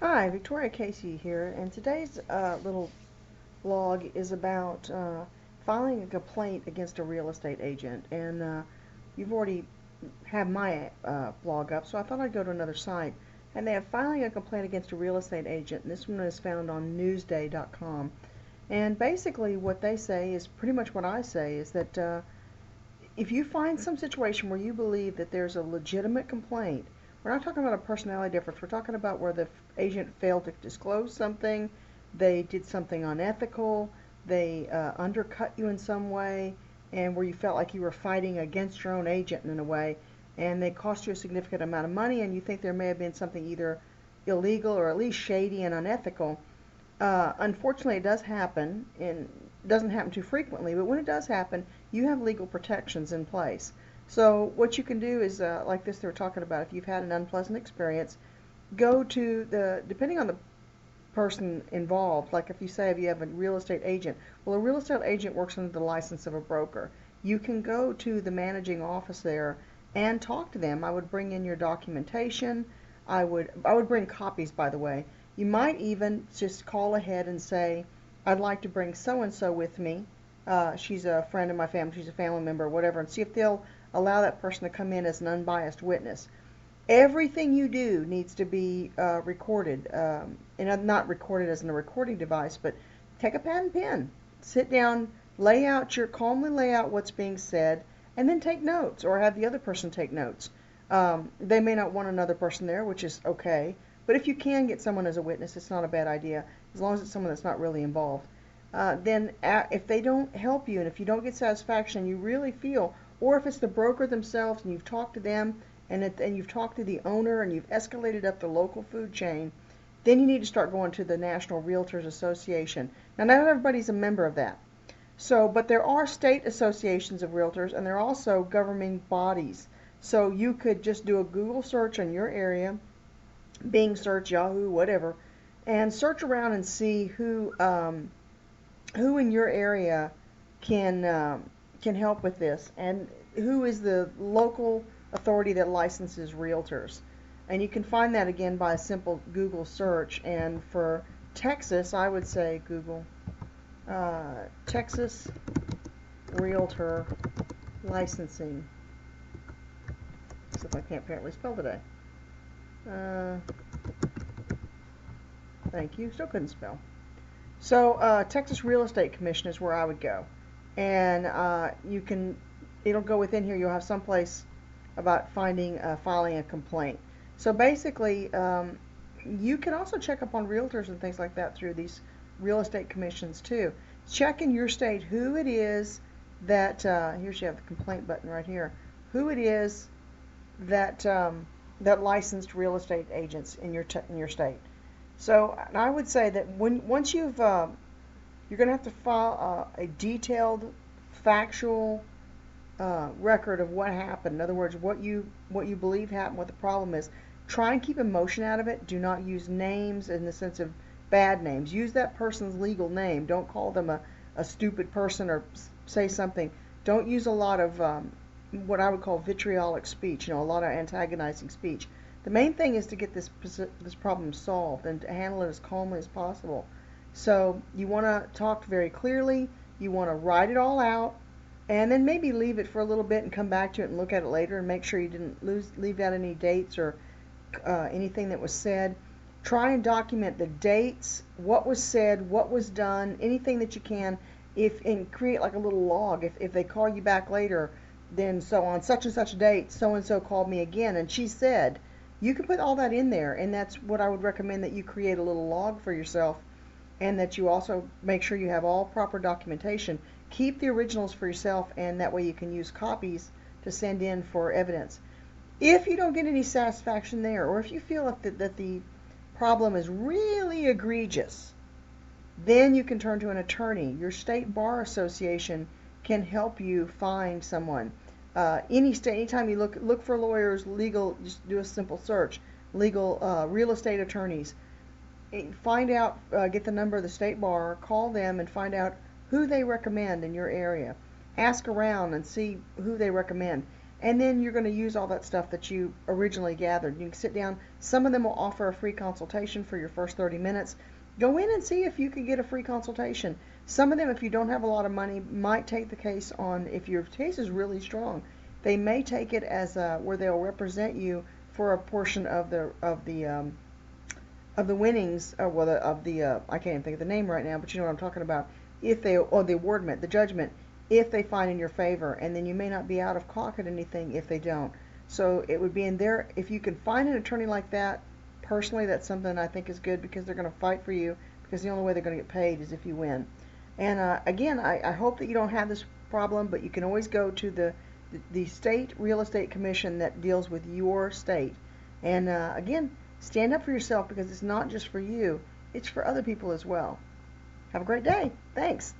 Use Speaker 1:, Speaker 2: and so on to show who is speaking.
Speaker 1: Hi, Victoria Casey here, and today's little vlog is about filing a complaint against a real estate agent. And you've already had my blog up, so I thought I'd go to another site. And they have filing a complaint against a real estate agent, and this one is found on newsday.com. And basically what they say is pretty much what I say, is that if you find some situation where you believe that there's a legitimate complaint, we're not talking about a personality difference. We're talking about where the agent failed to disclose something, they did something unethical, they undercut you in some way, and where you felt like you were fighting against your own agent in a way, and they cost you a significant amount of money, and you think there may have been something either illegal or at least shady and unethical. Unfortunately, it does happen, and it doesn't happen too frequently, but when it does happen, you have legal protections in place. So what you can do is, like this they were talking about, if you've had an unpleasant experience, go to depending on the person involved, like if you say if you have a real estate agent, well, a real estate agent works under the license of a broker. You can go to the managing office there and talk to them. I would bring in your documentation. I would bring copies, by the way. You might even just call ahead and say, I'd like to bring so and so with me. She's a friend of my family, she's a family member, or whatever, and see if they'll allow that person to come in as an unbiased witness. Everything you do needs to be recorded, and not recorded as in a recording device, but take a pad and pen, sit down, calmly lay out what's being said, and then take notes, or have the other person take notes. They may not want another person there, which is okay, but if you can get someone as a witness, it's not a bad idea, as long as it's someone that's not really involved. If they don't help you, and if you don't get satisfaction, you really feel, or if it's the broker themselves and you've talked to them, and you've talked to the owner and you've escalated up the local food chain, then you need to start going to the National Realtors Association. Now, not everybody's a member of that. So, but there are state associations of realtors, and there are also governing bodies. So you could just do a Google search on your area, Bing search, Yahoo, whatever, and search around and see who in your area can help with this, and who is the local authority that licenses realtors. And you can find that again by a simple Google search. And for Texas, I would say Google Texas Realtor Licensing. Except I can't apparently spell today. Thank you. Still couldn't spell. So Texas Real Estate Commission is where I would go, and it'll go within here. You'll have someplace about filing a complaint. So basically, you can also check up on realtors and things like that through these real estate commissions too. Check in your state who it is that here you have the complaint button right here. Who it is that that licensed real estate agents in your state. So I would say that once you're going to have to file a detailed, factual record of what happened. In other words, what you believe happened, what the problem is. Try and keep emotion out of it. Do not use names in the sense of bad names. Use that person's legal name. Don't call them a stupid person or say something. Don't use a lot of what I would call vitriolic speech. A lot of antagonizing speech. The main thing is to get this problem solved and to handle it as calmly as possible. So you want to talk very clearly. You want to write it all out, and then maybe leave it for a little bit and come back to it and look at it later and make sure you didn't leave out any dates or anything that was said. Try and document the dates, what was said, what was done, anything that you can, and create like a little log. If they call you back later, then so on such and such date, so and so called me again and she said, you can put all that in there. And that's what I would recommend, that you create a little log for yourself, and that you also make sure you have all proper documentation. Keep the originals for yourself, and that way you can use copies to send in for evidence. If you don't get any satisfaction there, or if you feel that the problem is really egregious, then you can turn to an attorney. Your state bar association can help you find someone. Any state, anytime you look for lawyers, legal, just do a simple search. Legal, real estate attorneys. Find out, get the number of the state bar, call them and find out who they recommend in your area. Ask around and see who they recommend. and then you're going to use all that stuff that you originally gathered. You can sit down. Some of them will offer a free consultation for your first 30 minutes. Go in and see if you can get a free consultation. Some of them, if you don't have a lot of money, might take the case on, if your case is really strong, they may take it as where they'll represent you for a portion of the winnings, I can't even think of the name right now, but you know what I'm talking about. If they, or the awardment, the judgment, if they find in your favor, and then you may not be out of pocket anything if they don't. So it would be in there. If you can find an attorney like that, personally, that's something I think is good, because they're going to fight for you, because the only way they're going to get paid is if you win. And again, I hope that you don't have this problem, but you can always go to the state real estate commission that deals with your state. And again, stand up for yourself, because it's not just for you, it's for other people as well. Have a great day. Thanks.